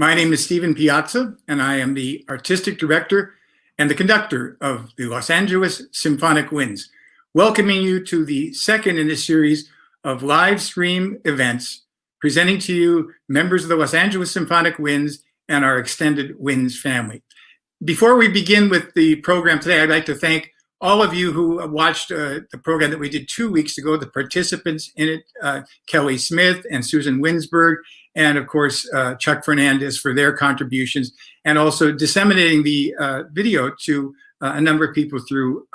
My name is Stephen Piazza, and I am the Artistic Director and the conductor of the Los Angeles Symphonic Winds, welcoming you to the second in a series of live stream events presenting to you members of the Los Angeles Symphonic Winds and our extended Winds family. Before we begin with the program today, I'd like to thank all of you who watched the program that we did 2 weeks ago, the participants in it, Kelly Smith and Susan Winsberg, and of course, Chuck Fernandez for their contributions, and also disseminating the video to a number of people through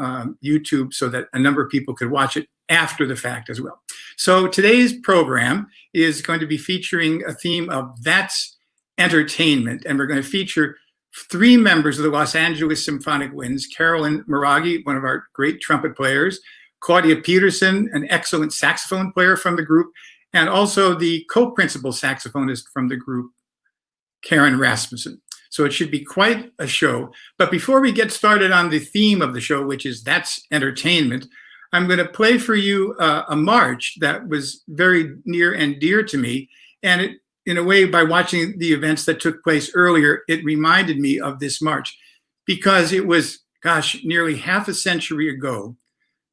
YouTube so that a number of people could watch it after the fact as well. So today's program is going to be featuring a theme of That's Entertainment, and we're going to feature 3 members of the Los Angeles Symphonic Winds: Carolyn Miraghi, one of our great trumpet players; Claudia Peterson, an excellent saxophone player from the group; and also the co-principal saxophonist from the group, Karen Rasmussen. So it should be quite a show. But before we get started on the theme of the show, which is That's Entertainment, I'm going to play for you a march that was very near and dear to me. And it, in a way, by watching the events that took place earlier, it reminded me of this march, because it was, gosh, nearly half a century ago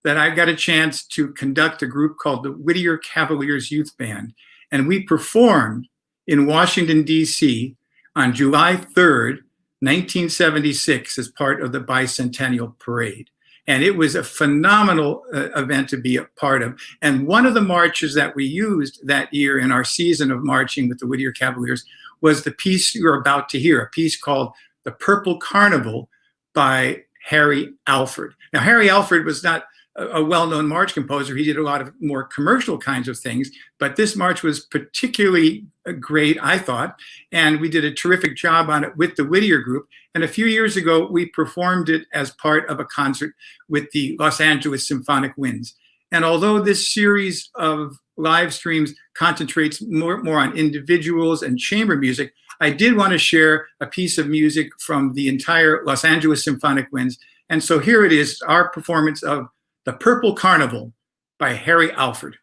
that I got a chance to conduct a group called the Whittier Cavaliers Youth Band. And we performed in Washington, D.C. on July 3rd, 1976, as part of the Bicentennial Parade. And it was a phenomenal event to be a part of. And one of the marches that we used that year in our season of marching with the Whittier Cavaliers was the piece you're about to hear, a piece called The Purple Carnival by Harry Alford. Now, Harry Alford was not a well-known march composer. He did a lot of more commercial kinds of things, but this march was particularly great, I thought, and we did a terrific job on it with the Whittier group. And a few years ago, we performed it as part of a concert with the Los Angeles Symphonic Winds. And although this series of live streams concentrates more on individuals and chamber music, I did want to share a piece of music from the entire Los Angeles Symphonic Winds. And so here it is, our performance of The Purple Carnival by Harry Alford.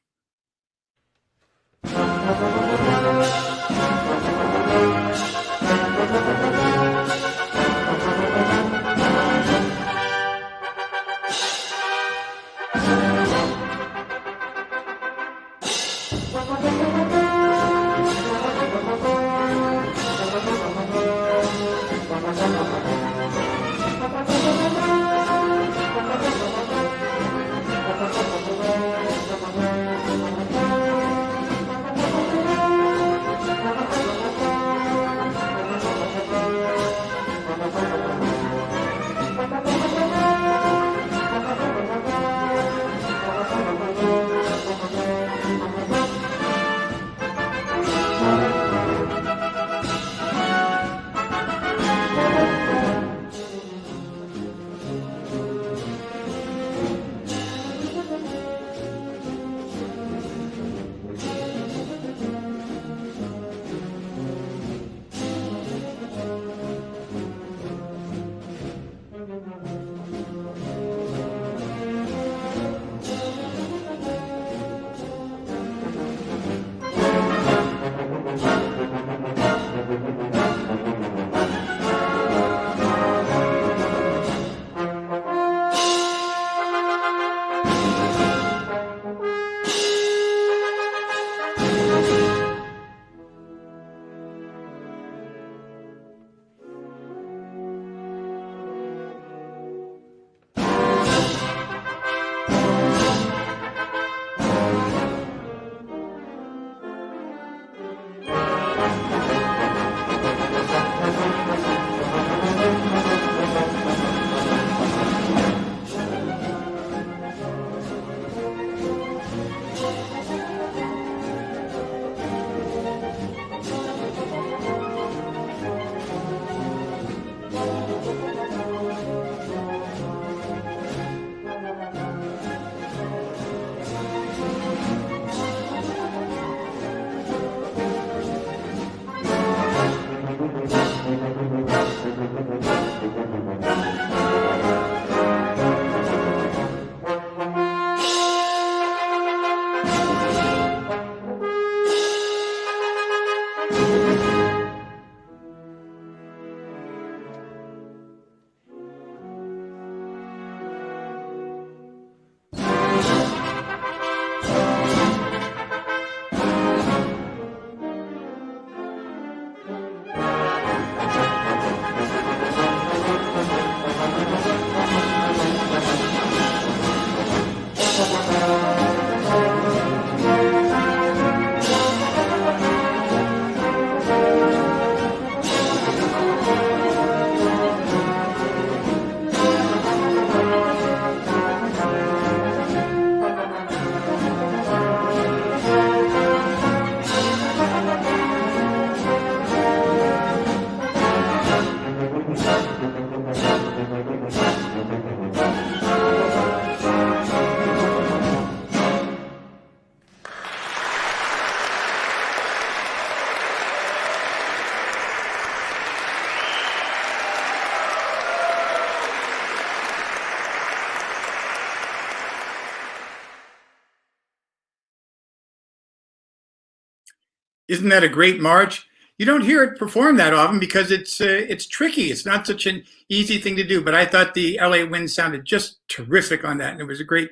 Isn't that a great march? You don't hear it performed that often because it's tricky. It's not such an easy thing to do. But I thought the LA Winds sounded just terrific on that, and it was a great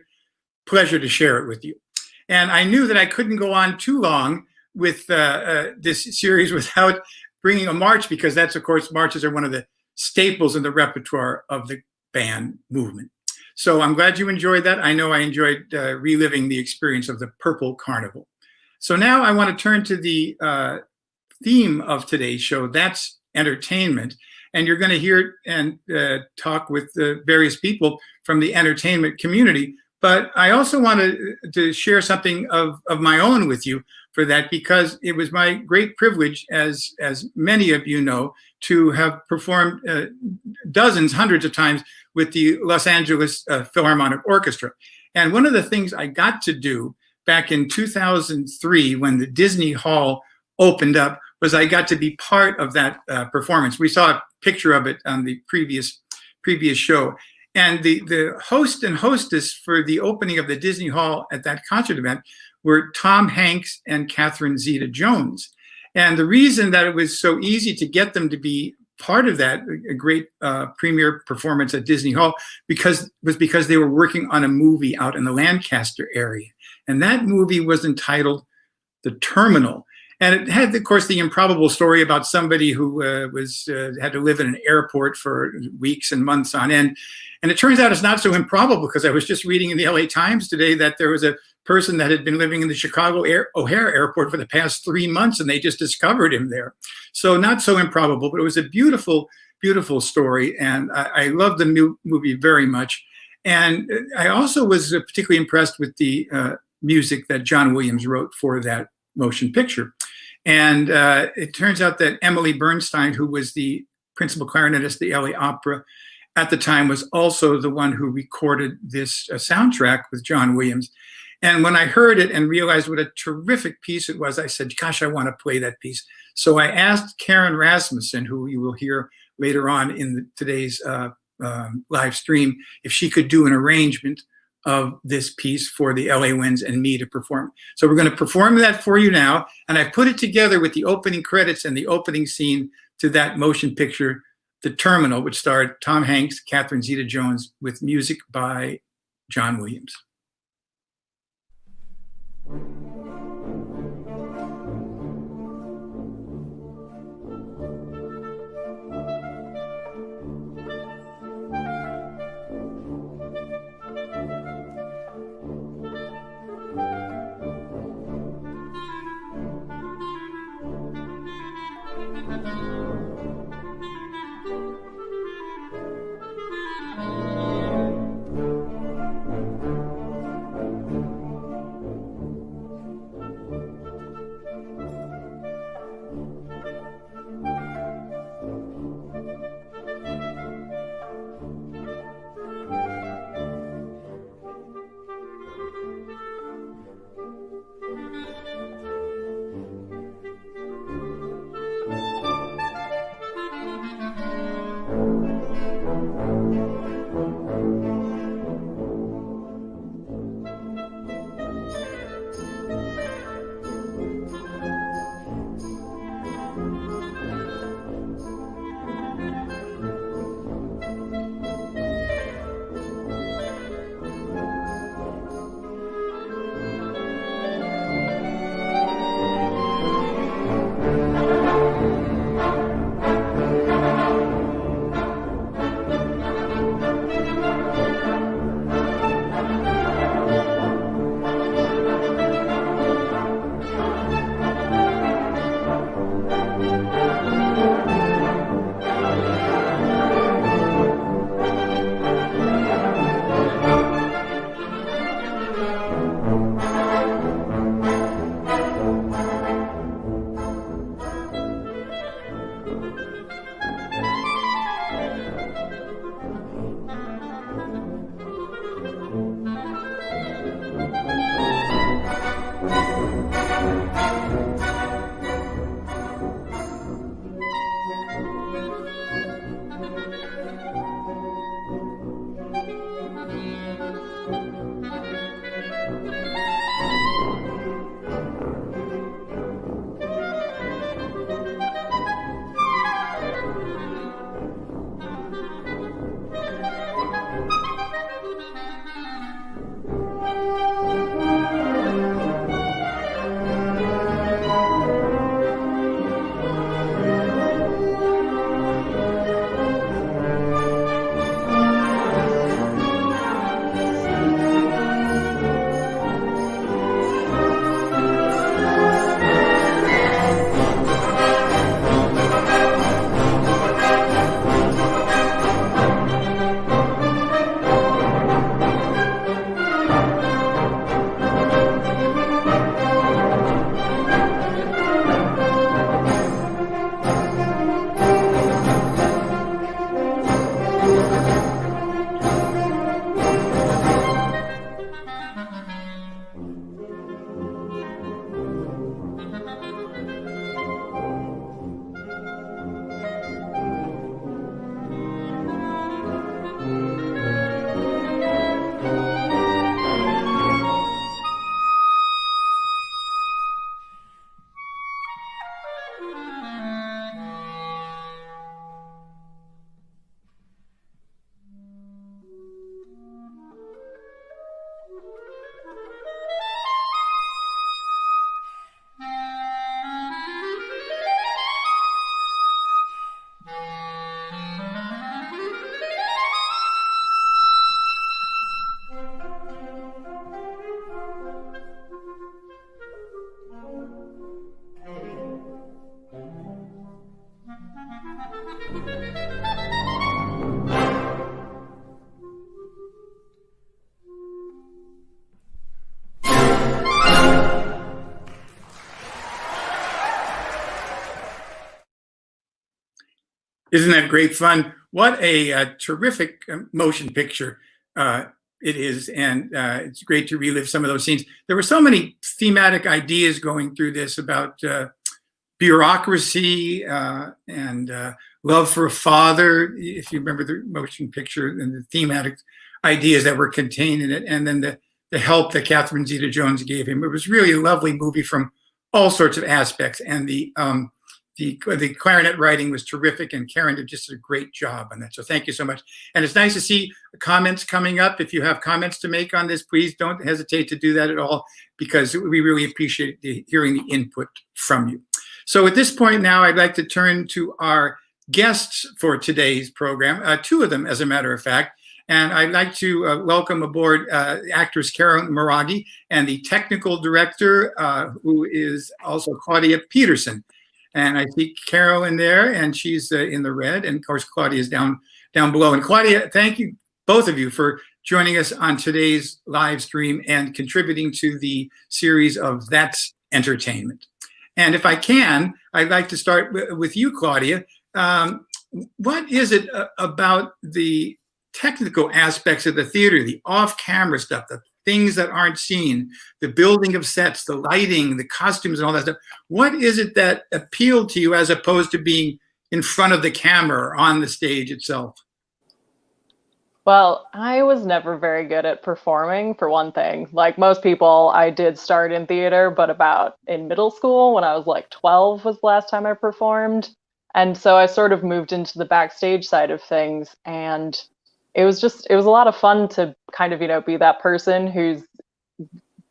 pleasure to share it with you. And I knew that I couldn't go on too long with this series without bringing a march, because that's, of course, marches are one of the staples in the repertoire of the band movement. So I'm glad you enjoyed that. I know I enjoyed reliving the experience of the Purple Carnival. So now I want to turn to the theme of today's show. That's entertainment. And you're going to hear and talk with various people from the entertainment community. But I also wanted to share something of my own with you for that, because it was my great privilege, as many of you know, to have performed dozens, hundreds of times with the Los Angeles Philharmonic Orchestra. And one of the things I got to do back in 2003, when the Disney Hall opened up, was I got to be part of that performance. We saw a picture of it on the previous show. And the host and hostess for the opening of the Disney Hall at that concert event were Tom Hanks and Catherine Zeta-Jones. And the reason that it was so easy to get them to be part of that a great premiere performance at Disney Hall because they were working on a movie out in the Lancaster area. And that movie was entitled The Terminal. And it had, of course, the improbable story about somebody who had to live in an airport for weeks and months on end. And it turns out it's not so improbable, because I was just reading in the LA Times today that there was a person that had been living in the Chicago O'Hare Airport for the past 3 months, and they just discovered him there. So not so improbable, but it was a beautiful, beautiful story. And I love the movie very much. And I also was particularly impressed with the music that John Williams wrote for that motion picture. And it turns out that Emily Bernstein, who was the principal clarinetist at the LA Opera at the time, was also the one who recorded this soundtrack with John Williams. And when I heard it and realized what a terrific piece it was, I said, gosh, I want to play that piece. So I asked Karen Rasmussen, who you will hear later on in today's live stream, if she could do an arrangement of this piece for the LA Winds and me to perform. So we're going to perform that for you now. And I put it together with the opening credits and the opening scene to that motion picture, The Terminal, which starred Tom Hanks, Catherine Zeta-Jones, with music by John Williams. Isn't that great fun? What a terrific motion picture it is, and it's great to relive some of those scenes. There were so many thematic ideas going through this about bureaucracy and love for a father, if you remember the motion picture, and the thematic ideas that were contained in it, and then the help that Catherine Zeta-Jones gave him. It was really a lovely movie from all sorts of aspects, and the clarinet writing was terrific, and Karen did just a great job on that. So thank you so much. And it's nice to see comments coming up. If you have comments to make on this, please don't hesitate to do that at all, because we really appreciate hearing the input from you. So at this point now, I'd like to turn to our guests for today's program, two of them, as a matter of fact. And I'd like to welcome aboard actress Carol Maraghi and the technical director, who is also Claudia Peterson. And I see Carol in there, and she's in the red. And of course, Claudia is down below. And Claudia, thank you, both of you, for joining us on today's live stream and contributing to the series of That's Entertainment. And if I can, I'd like to start with you, Claudia. What is it about the technical aspects of the theater, the off-camera stuff, the things that aren't seen, the building of sets, the lighting, the costumes, and all that stuff? What is it that appealed to you as opposed to being in front of the camera or on the stage itself? Well, I was never very good at performing, for one thing. Like most people, I did start in theater, but about in middle school, when I was like 12 was the last time I performed. And so I sort of moved into the backstage side of things. And it was a lot of fun to kind of, be that person who's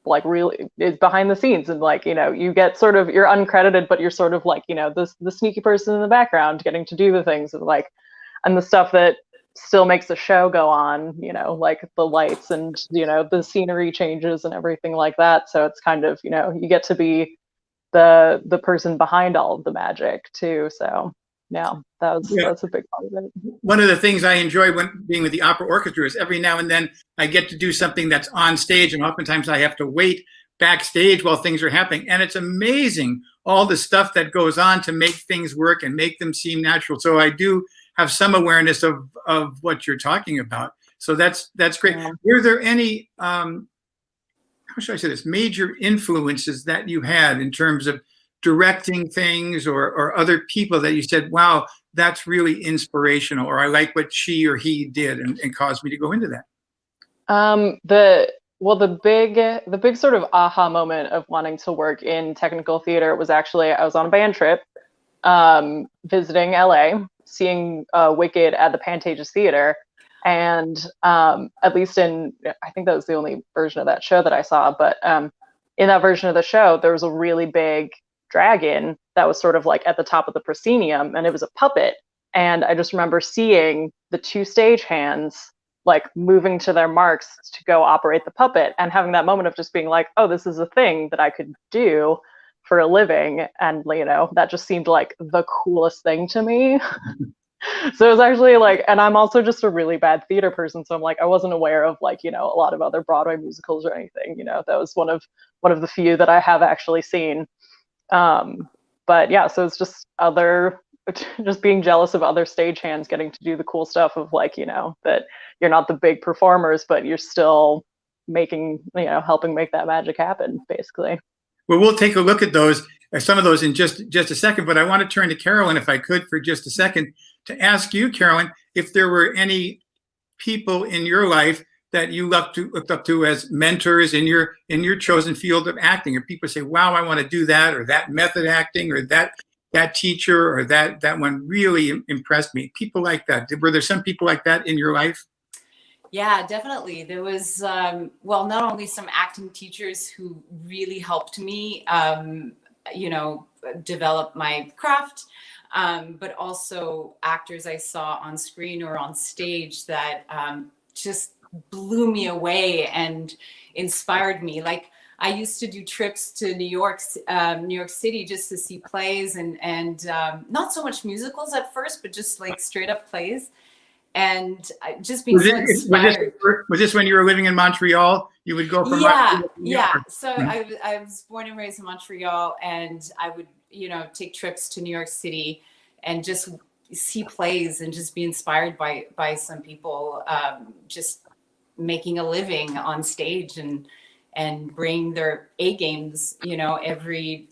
like really is behind the scenes, and like, you get sort of, you're uncredited, but you're sort of like, the sneaky person in the background getting to do the things and the stuff that still makes the show go on, like the lights and, the scenery changes and everything like that. So it's kind of, you get to be the person behind all of the magic too. So yeah, that's a big part of it. One of the things I enjoy when being with the opera orchestra is every now and then I get to do something that's on stage, and oftentimes I have to wait backstage while things are happening. And it's amazing all the stuff that goes on to make things work and make them seem natural. So I do have some awareness of what you're talking about. So that's great. Yeah. Were there any, how should I say this, major influences that you had in terms of directing things or other people that you said, wow, that's really inspirational, or I like what she or he did and caused me to go into that? The big sort of aha moment of wanting to work in technical theater was actually, I was on a band trip, visiting LA, seeing Wicked at the Pantages Theater. And at least I think that was the only version of that show that I saw, but in that version of the show, there was a really big dragon that was sort of like at the top of the proscenium, and it was a puppet. And I just remember seeing the two stagehands like moving to their marks to go operate the puppet, and having that moment of just being like, oh, this is a thing that I could do for a living. And that just seemed like the coolest thing to me. So it was actually like, and I'm also just a really bad theater person, so I'm like, I wasn't aware of like, a lot of other Broadway musicals or anything. That was one of the few that I have actually seen. But yeah, so it's just just being jealous of other stagehands getting to do the cool stuff of like, that you're not the big performers, but you're still making, helping make that magic happen, basically. Well, we'll take a look at some of those in just a second, but I want to turn to Carolyn, if I could, for just a second, to ask you, Carolyn, if there were any people in your life that you looked up to as mentors in your chosen field of acting, or people say, wow, I want to do that, or that method acting, or that teacher, or that one really impressed me. People like that. Were there some people like that in your life? Yeah, definitely. There was, not only some acting teachers who really helped me, develop my craft, but also actors I saw on screen or on stage that just blew me away and inspired me. Like, I used to do trips to New York City just to see plays and not so much musicals at first, but just like straight up plays. And just being so inspired. Was this when you were living in Montreal? You would go from yeah. So I was born and raised in Montreal, and I would take trips to New York City and just see plays and just be inspired by some people just making a living on stage and bring their A games, you know, every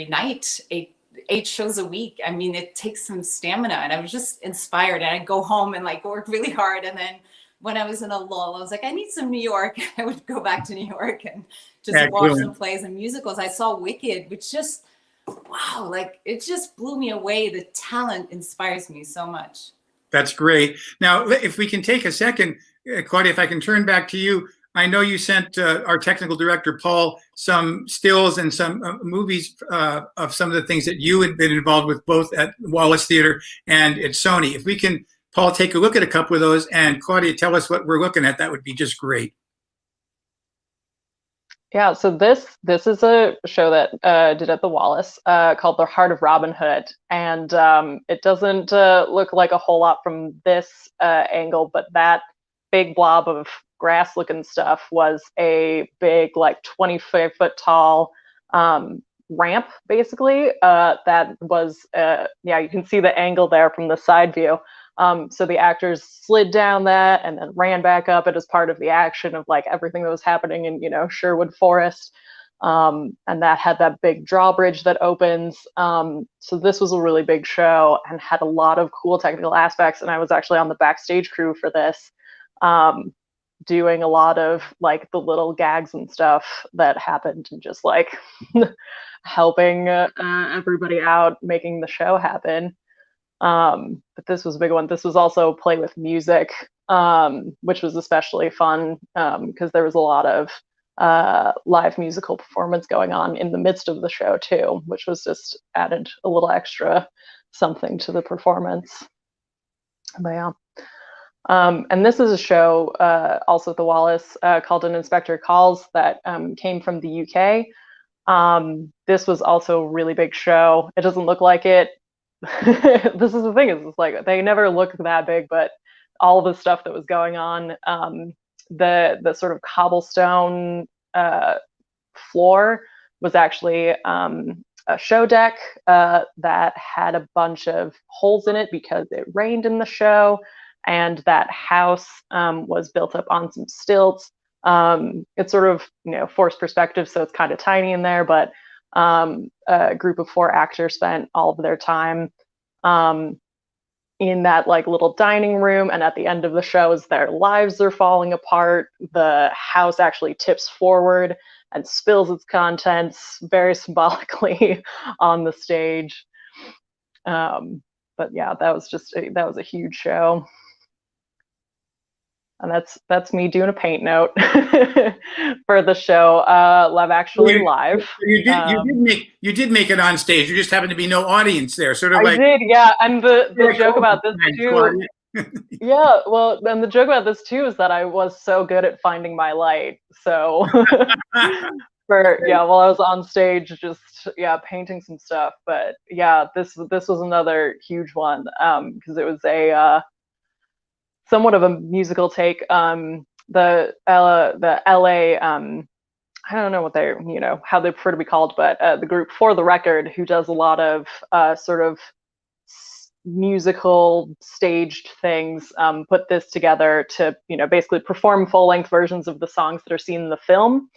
night, eight shows a week. I mean, it takes some stamina, and I was just inspired. And I'd go home and like work really hard, and then when I was in a lull, I was like, I need some New York. I would go back to New York and just watch some plays and musicals. I saw Wicked, which just, wow, like it just blew me away. The talent inspires me so much. That's great. Now, if we can take a second, Claudia, if I can turn back to you. I know you sent our technical director, Paul, some stills and some movies of some of the things that you had been involved with, both at Wallace Theater and at Sony. If we can, Paul, take a look at a couple of those, and Claudia, tell us what we're looking at, that would be just great. Yeah, so this is a show that did at the Wallace called The Heart of Robin Hood, and it doesn't look like a whole lot from this angle, but that big blob of grass looking stuff was a big, like 25-foot tall ramp, basically, that was yeah, you can see the angle there from the side view. So the actors slid down that and then ran back up it as part of the action of like everything that was happening in, you know, Sherwood Forest. And that had that big drawbridge that opens. So this was a really big show and had a lot of cool technical aspects. And I was actually on the backstage crew for this, doing a lot of like the little gags and stuff that happened and just like helping everybody out, making the show happen. But this was a big one. This was also play with music, which was especially fun because there was a lot of live musical performance going on in the midst of the show too, which was just added a little extra something to the performance. But yeah. And this is a show also at the Wallace called An Inspector Calls that came from the UK. This was also a really big show. It doesn't look like it. This is the thing, is it's like they never look that big, but all the stuff that was going on, the sort of cobblestone floor was actually a show deck that had a bunch of holes in it because it rained in the show, and that house was built up on some stilts. It's sort of, you know, forced perspective, so it's kind of tiny in there, but a group of 4 actors spent all of their time in that like little dining room, and at the end of the show, as their lives are falling apart, the house actually tips forward and spills its contents very symbolically on the stage. But yeah, that was a huge show. And that's me doing a paint note for the show, Love Actually Live. You did make it on stage. You just happened to be no audience there, sort of I like. I did, yeah. And the joke about this too. Yeah, well, and the joke about this too is that I was so good at finding my light. So while I was on stage, just painting some stuff. But yeah, this was another huge one because it was a somewhat of a musical take. The LA, I don't know what they're, you know, how they prefer to be called, but the group For the Record, who does a lot of sort of musical staged things, put this together to, you know, basically perform full-length versions of the songs that are seen in the film.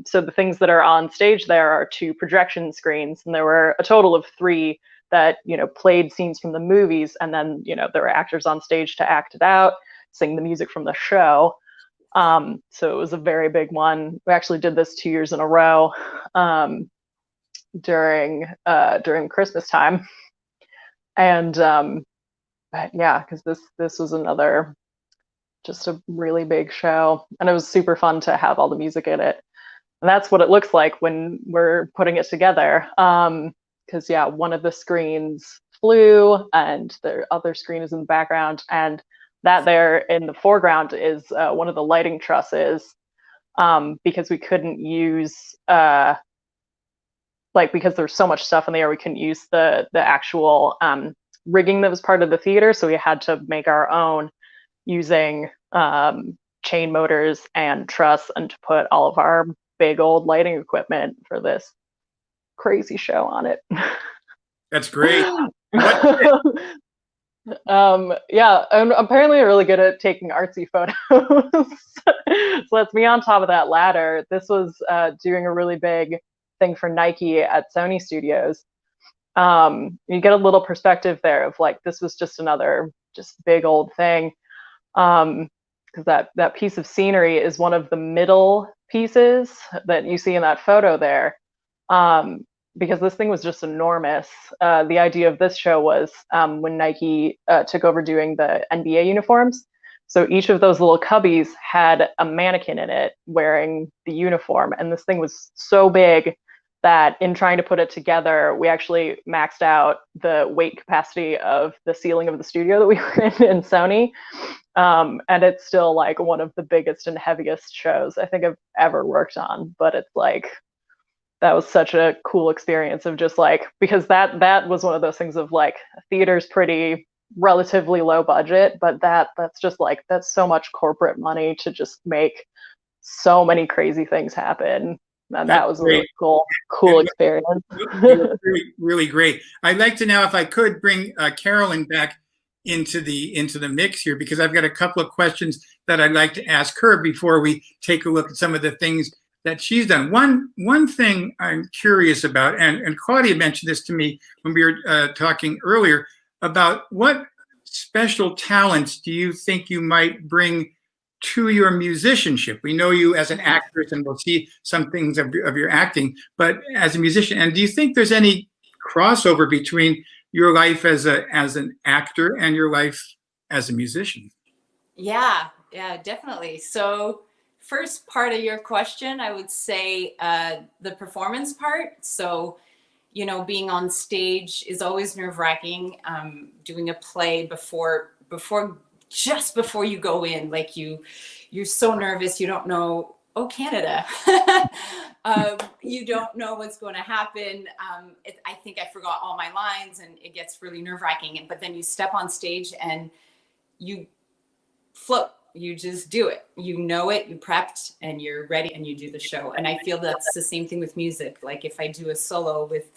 So the things that are on stage there are 2 projection screens, and there were a total of 3 that, you know, played scenes from the movies, and then, you know, there were actors on stage to act it out, sing the music from the show. So it was a very big one. We actually did this 2 years in a row during Christmas time, and but yeah, because this was another just a really big show, and it was super fun to have all the music in it. And that's what it looks like when we're putting it together. Because yeah, one of the screens flew and the other screen is in the background, and that there in the foreground is one of the lighting trusses, because we couldn't use because there's so much stuff in the air, we couldn't use the actual rigging that was part of the theater, so we had to make our own using chain motors and truss, and to put all of our big old lighting equipment for this crazy show on it. That's great. Yeah, I'm apparently really good at taking artsy photos. So that's me on top of that ladder. This was doing a really big thing for Nike at Sony Studios. You get a little perspective there of like this was just another just big old thing. Because that piece of scenery is one of the middle pieces that you see in that photo there. Because this thing was just enormous. The idea of this show was when Nike took over doing the NBA uniforms. So each of those little cubbies had a mannequin in it wearing the uniform. And this thing was so big that in trying to put it together, we actually maxed out the weight capacity of the ceiling of the studio that we were in Sony. And it's still like one of the biggest and heaviest shows I think I've ever worked on. But it's like, that was such a cool experience of just like, because that was one of those things of like, theater's pretty relatively low budget, but that's just like, that's so much corporate money to just make so many crazy things happen. And that was a really cool experience. Really, really great. I'd like to now, if I could, bring Carolyn back into the mix here, because I've got a couple of questions that I'd like to ask her before we take a look at some of the things that she's done. One thing I'm curious about, and Claudia mentioned this to me when we were talking earlier, about what special talents do you think you might bring to your musicianship? We know you as an actress, and we'll see some things of your acting, but as a musician, and do you think there's any crossover between your life as an actor and your life as a musician? Yeah, definitely. So first part of your question, I would say the performance part. So, you know, being on stage is always nerve-wracking. Doing a play just before you go in, like you're so nervous, you don't know, oh, Canada. You don't know what's going to happen. I think I forgot all my lines, and it gets really nerve-wracking. But then you step on stage and you float. You just do it. You know it, you prepped, and you're ready, and you do the show. And I feel that's the same thing with music. Like if I do a solo with,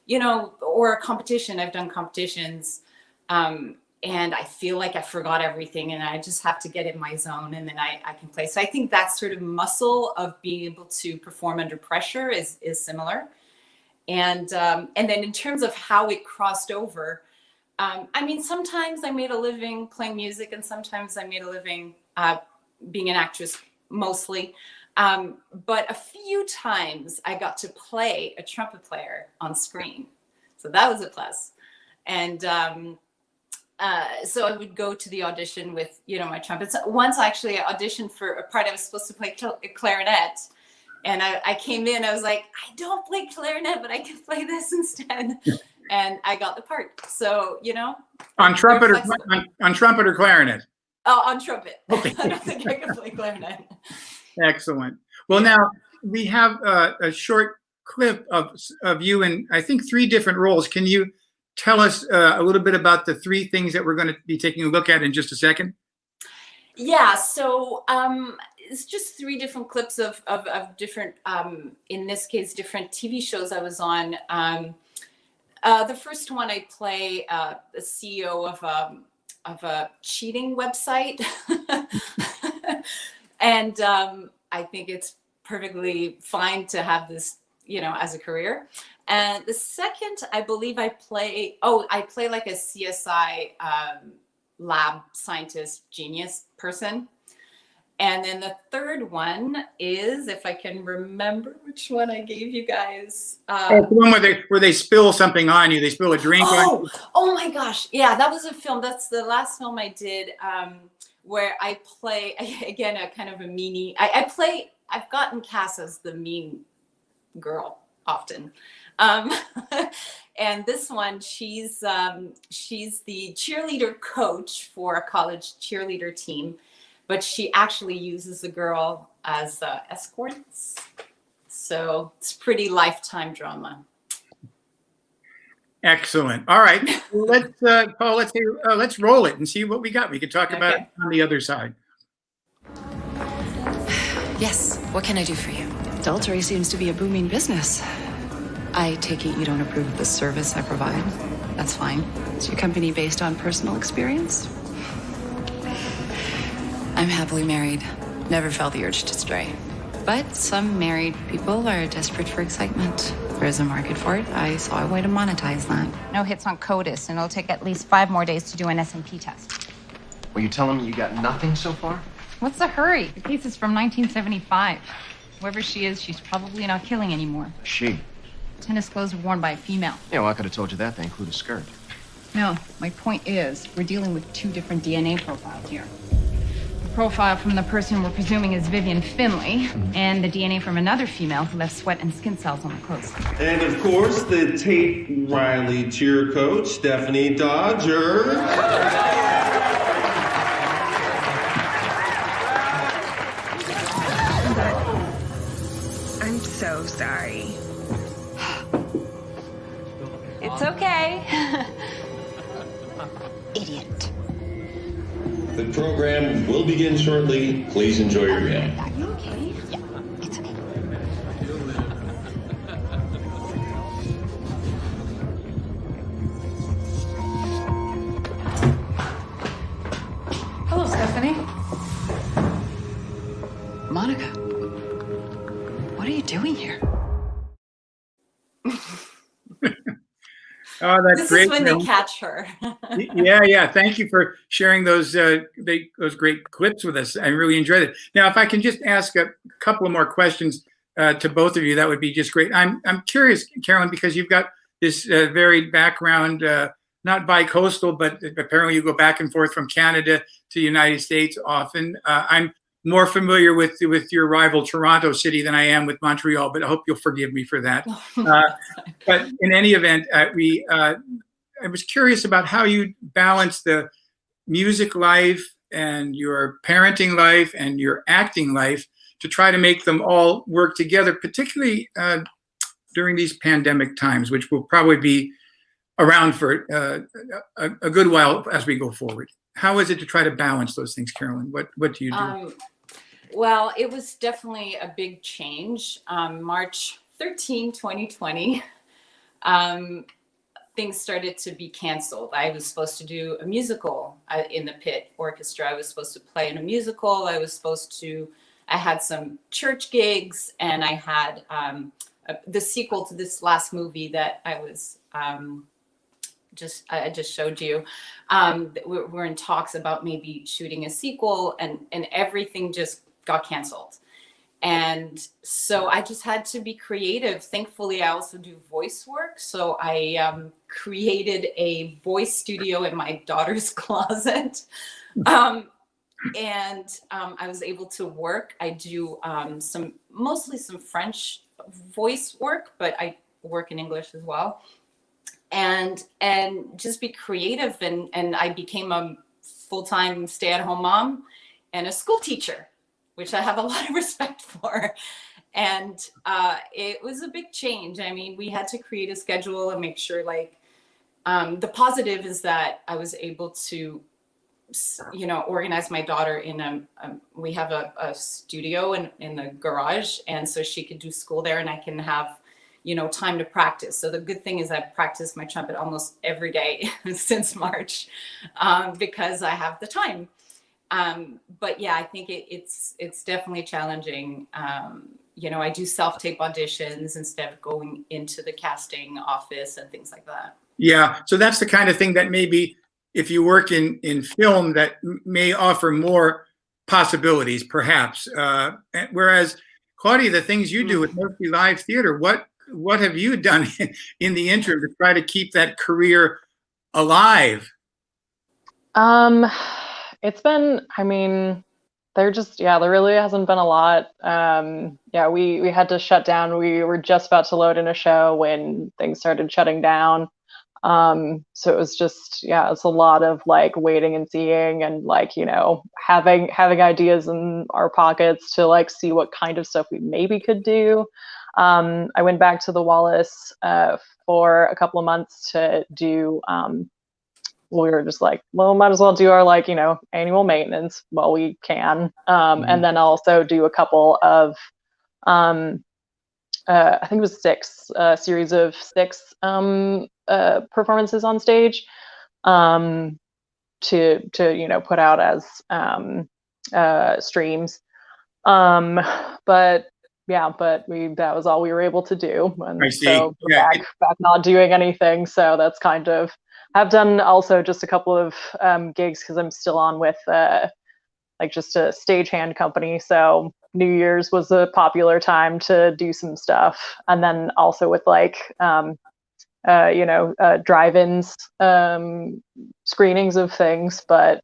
you know, or a competition, I've done competitions, and I feel like I forgot everything, and I just have to get in my zone, and then I can play. So I think that sort of muscle of being able to perform under pressure is similar. And then in terms of how it crossed over, I mean, sometimes I made a living playing music, and sometimes I made a living being an actress mostly. But a few times I got to play a trumpet player on screen. So that was a plus. And so I would go to the audition with, you know, my trumpets. Once actually I auditioned for a part I was supposed to play clarinet. And I came in, I was like, I don't play clarinet, but I can play this instead. And I got the part. So, you know. On trumpet or clarinet? Oh, on trumpet. Okay. I don't think I can play clarinet. Excellent. Well, now we have a short clip of you in, I think, 3 different roles. Can you tell us a little bit about the 3 things that we're going to be taking a look at in just a second? Yeah, so it's just 3 different clips of different, in this case, different TV shows I was on. The first one, I play the CEO of a cheating website. And I think it's perfectly fine to have this, you know, as a career. And the second, I believe I play like a CSI lab scientist genius person. And then the third one is, if I can remember which one I gave you guys. The one where they spill something on you. They spill a drink on you. Oh my gosh. Yeah, that was a film. That's the last film I did, where I play, again, a kind of a meanie. I've gotten cast as the mean girl often. And this one, she's the cheerleader coach for a college cheerleader team, but she actually uses the girl as escorts. So it's pretty lifetime drama. Excellent. All right, Paul. Let's roll it and see what we got. We could talk about it on the other side. Yes. What can I do for you? Adultery seems to be a booming business. I take it you don't approve of the service I provide. That's fine. Is your company based on personal experience? I'm happily married. Never felt the urge to stray. But some married people are desperate for excitement. There is a market for it. I saw a way to monetize that. No hits on CODIS, and it'll take at least 5 more days to do an SMP test. Well, you telling me you got nothing so far? What's the hurry? The case is from 1975. Whoever she is, she's probably not killing anymore. She. Tennis clothes were worn by a female. Yeah, well, I could have told you that. They include a skirt. No, my point is, we're dealing with 2 different DNA profiles here. The profile from the person we're presuming is Vivian Finley, and the DNA from another female who left sweat and skin cells on the clothes. And of course, the Tate Riley cheer coach, Stephanie Dodger. I'm so sorry. It's okay. Idiot. The program will begin shortly. Please enjoy your meal. Are you okay? Yeah, it's okay. Hello, Stephanie. Monica. What are you doing here? Oh, that's This great. is when they Carolyn. catch her. Yeah. Thank you for sharing those great clips with us. I really enjoyed it. Now, if I can just ask a couple of more questions to both of you, that would be just great. I'm curious, Carolyn, because you've got this varied background, not bi-coastal, but apparently you go back and forth from Canada to the United States often. I'm more familiar with your rival Toronto City than I am with Montreal, but I hope you'll forgive me for that. But in any event, I was curious about how you balance the music life and your parenting life and your acting life to try to make them all work together, particularly during these pandemic times, which will probably be around for a good while as we go forward. How is it to try to balance those things, Carolyn? What do you do? Well, it was definitely a big change. March 13, 2020, things started to be canceled. I was supposed to do a musical in the Pit Orchestra. I was supposed to play in a musical. I had some church gigs, and I had the sequel to this last movie that I was I just showed you. We're in talks about maybe shooting a sequel, and everything just got canceled. And so I just had to be creative. Thankfully, I also do voice work. So I created a voice studio in my daughter's closet. And I was able to work. I do mostly some French voice work, but I work in English as well. And just be creative. And I became a full-time stay-at-home mom and a school teacher, which I have a lot of respect for. And it was a big change. I mean, we had to create a schedule and make sure, the positive is that I was able to, organize my daughter in we have a studio in the garage. And so she could do school there, and I can have, time to practice. So the good thing is I've practiced my trumpet almost every day since March because I have the time. But yeah, I think it's definitely challenging. I do self-tape auditions instead of going into the casting office and things like that. Yeah, so that's the kind of thing that maybe if you work in film that may offer more possibilities, perhaps. Whereas, Claudia, the things you do with mostly live theater, what have you done in the interim to try to keep that career alive? It's been, there really hasn't been a lot. We had to shut down. We were just about to load in a show when things started shutting down. So it was just, it's a lot of waiting and seeing and having ideas in our pockets to see what kind of stuff we maybe could do. I went back to the Wallace for a couple of months to do we were just might as well do our annual maintenance while we can, and then also do a couple of I think it was series of 6 performances on stage. to put out as streams. But that was all we were able to do. And I see. so we're back not doing anything. So that's kind of, I've done also just a couple of gigs because I'm still on with just a stagehand company. So New Year's was a popular time to do some stuff. And then also with drive-ins, screenings of things, but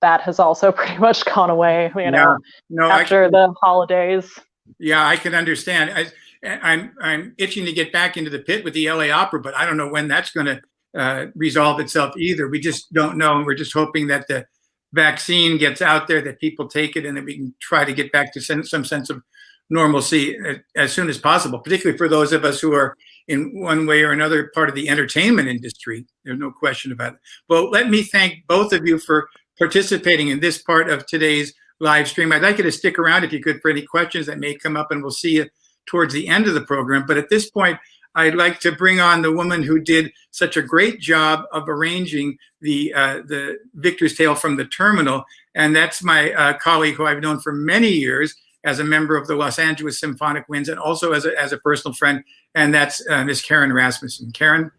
that has also pretty much gone away, after the holidays. Yeah, I can understand. I'm itching to get back into the pit with the LA Opera, but I don't know when that's going to resolve itself either. We just don't know, and we're just hoping that the vaccine gets out there, that people take it, and that we can try to get back to some sense of normalcy as soon as possible, particularly for those of us who are in one way or another part of the entertainment industry. There's no question about it. Well, let me thank both of you for participating in this part of today's live stream. I'd like you to stick around if you could for any questions that may come up, and we'll see you towards the end of the program. But at this point, I'd like to bring on the woman who did such a great job of arranging the Victor's Tale from the Terminal, and that's my colleague who I've known for many years as a member of the Los Angeles Symphonic Winds, and also as a personal friend, and that's Miss Karen Rasmussen. Karen?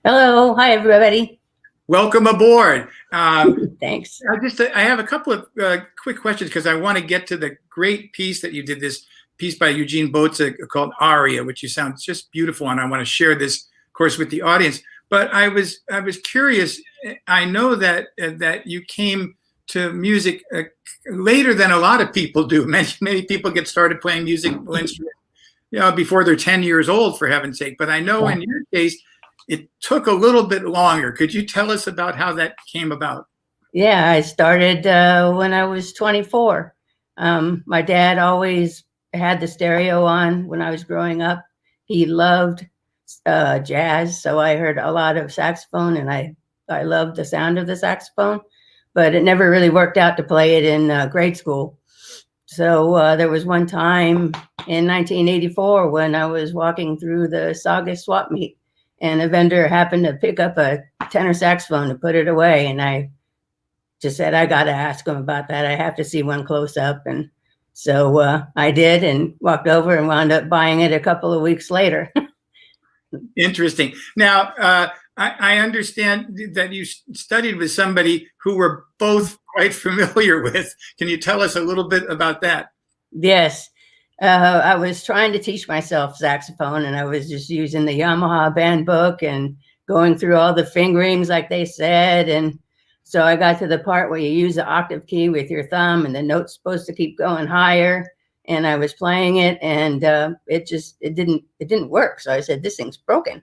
Hello. Hi, everybody. Welcome aboard. Thanks. I have a couple of quick questions because I want to get to the great piece that you did, this piece by Eugene Botza called Aria, which you sound just beautiful, and I want to share this, of course, with the audience. But I was curious. I know that you came to music later than a lot of people do. Many people get started playing musical instruments, before they're 10 years old, for heaven's sake. But I know in your case, it took a little bit longer. Could you tell us about how that came about? Yeah, I started when I was 24. My dad always had the stereo on when I was growing up. He loved jazz, so I heard a lot of saxophone, and I loved the sound of the saxophone, but it never really worked out to play it in grade school. So there was one time in 1984 when I was walking through the Saugus swap meet, and a vendor happened to pick up a tenor saxophone to put it away. And I just said, I got to ask him about that. I have to see one close up. And so I did, and walked over and wound up buying it a couple of weeks later. Interesting. Now, I understand that you studied with somebody who we're both quite familiar with. Can you tell us a little bit about that? Yes. I was trying to teach myself saxophone, and I was just using the Yamaha band book and going through all the fingerings like they said. And so I got to the part where you use the octave key with your thumb, and the note's supposed to keep going higher. And I was playing it, and it didn't work. So I said, this thing's broken.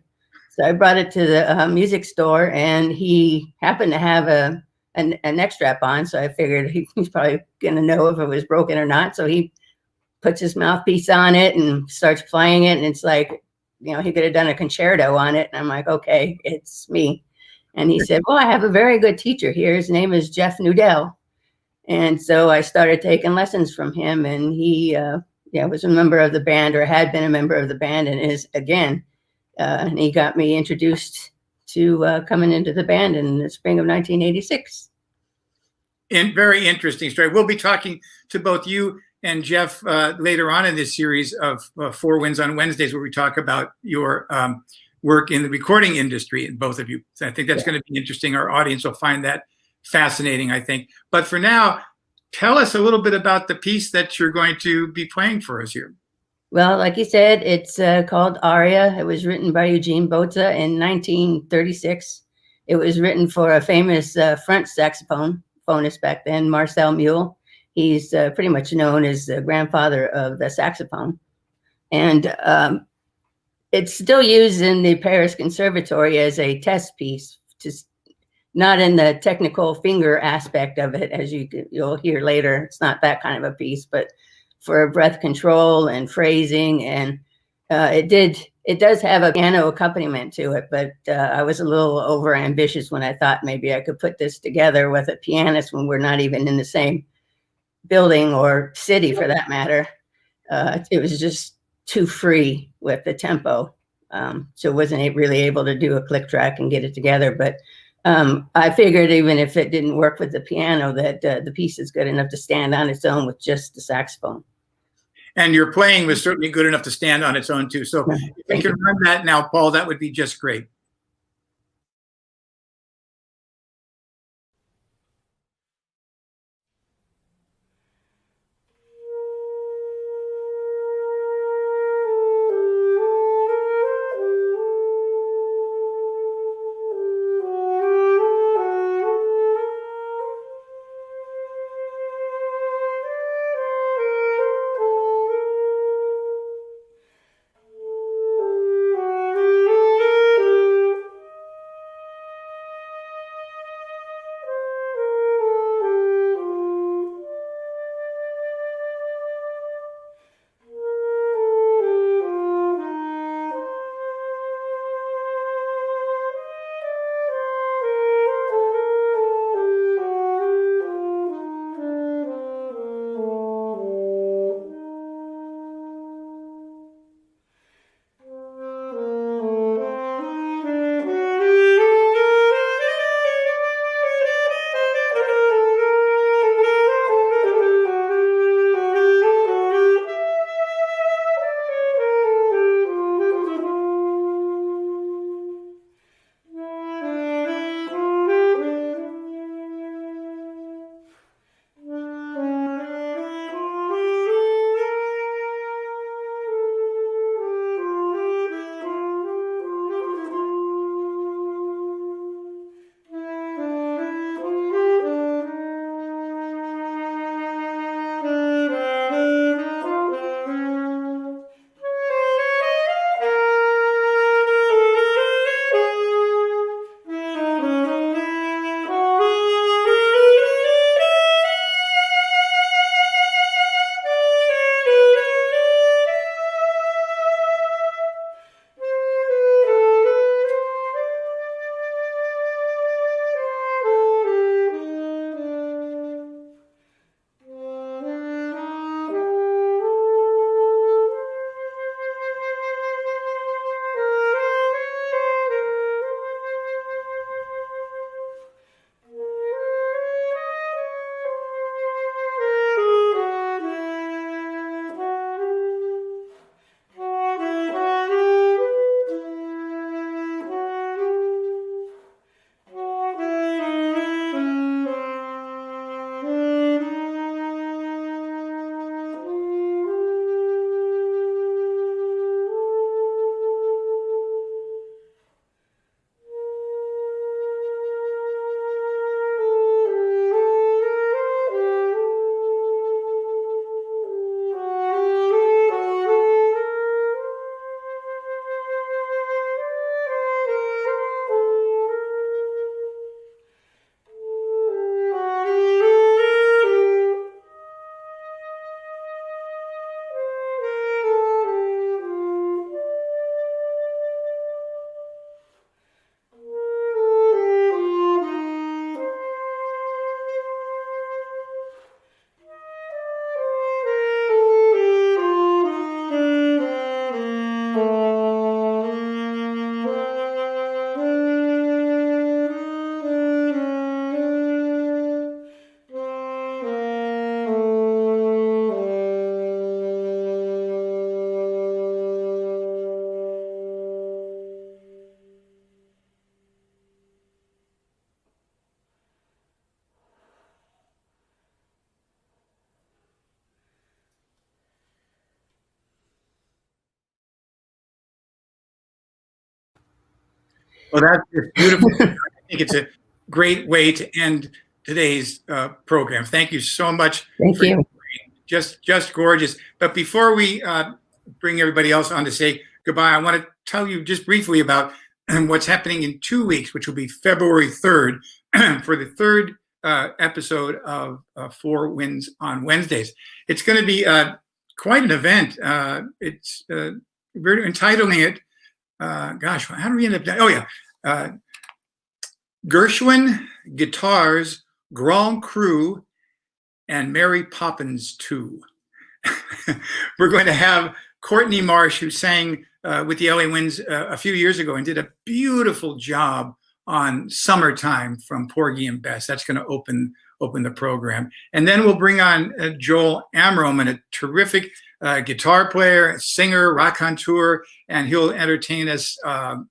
So I brought it to the music store, and he happened to have an neck strap on. So I figured he's probably going to know if it was broken or not. So he puts his mouthpiece on it and starts playing it. And it's like, he could have done a concerto on it. And I'm like, okay, it's me. And he said, well, I have a very good teacher here. His name is Jeff Nudell. And so I started taking lessons from him. And he was a member of the band, or had been a member of the band, and is again. And he got me introduced to coming into the band in the spring of 1986. And very interesting story. We'll be talking to both you and Jeff later on in this series of Four Winds on Wednesdays, where we talk about your work in the recording industry, and both of you. So I think that's going to be interesting. Our audience will find that fascinating, I think. But for now, tell us a little bit about the piece that you're going to be playing for us here. Well, like you said, it's called Aria. It was written by Eugene Botza in 1936. It was written for a famous French saxophonist back then, Marcel Mule. He's pretty much known as the grandfather of the saxophone. And it's still used in the Paris Conservatory as a test piece, just not in the technical finger aspect of it, as you'll hear later. It's not that kind of a piece, but for breath control and phrasing. And it does have a piano accompaniment to it, but I was a little over ambitious when I thought maybe I could put this together with a pianist when we're not even in the same building or city, for that matter. It was just too free with the tempo. So wasn't really able to do a click track and get it together. But I figured even if it didn't work with the piano, that the piece is good enough to stand on its own with just the saxophone. And your playing was certainly good enough to stand on its own too. So if we can run that now, Paul, that would be just great. Well, that's just beautiful. I think it's a great way to end today's program. Thank you so much. Thank you. Just gorgeous. But before we bring everybody else on to say goodbye, I want to tell you just briefly about what's happening in 2 weeks, which will be February 3rd, for the third episode of Four Winds on Wednesdays. It's going to be quite an event. We're entitling it, gosh, how do we end up? Oh, yeah. Gershwin, Guitars, Grand Cru, and Mary Poppins 2. We're going to have Courtney Marsh, who sang with the LA Winds a few years ago and did a beautiful job on Summertime from Porgy and Bess. That's going to open the program. And then we'll bring on Joel Amram, a terrific guitar player, singer, raconteur, and he'll entertain us at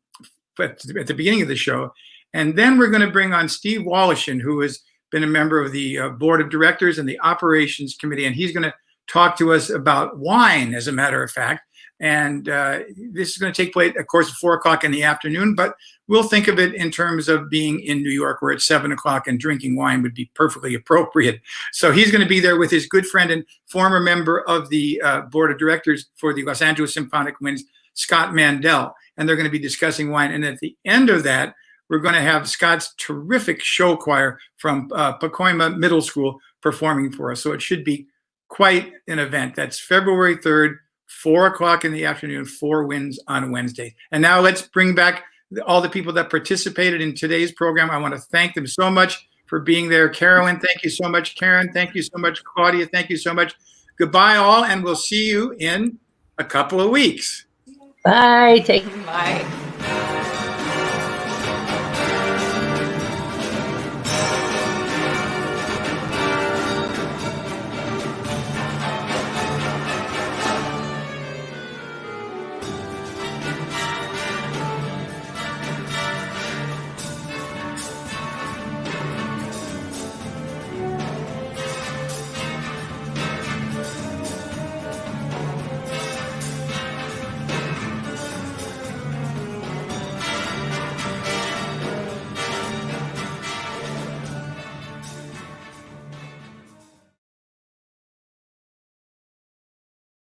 the beginning of the show. And then we're going to bring on Steve Woloshin, who has been a member of the board of directors and the operations committee, and he's going to talk to us about wine, as a matter of fact. And this is going to take place, of course, at 4 o'clock in the afternoon, but we'll think of it in terms of being in New York, where it's 7 o'clock and drinking wine would be perfectly appropriate. So he's going to be there with his good friend and former member of the board of directors for the Los Angeles Symphonic Winds, Scott Mandel, and they're going to be discussing wine. And at the end of that, we're going to have Scott's terrific show choir from Pacoima Middle School performing for us. So it should be quite an event. That's February 3rd, 4 o'clock in the afternoon, 4 Winds on Wednesday. And now let's bring back all the people that participated in today's program. I want to thank them so much for being there. Carolyn, thank you so much. Karen, thank you so much. Claudia, thank you so much. Goodbye all, and we'll see you in a couple of weeks. Bye. Bye.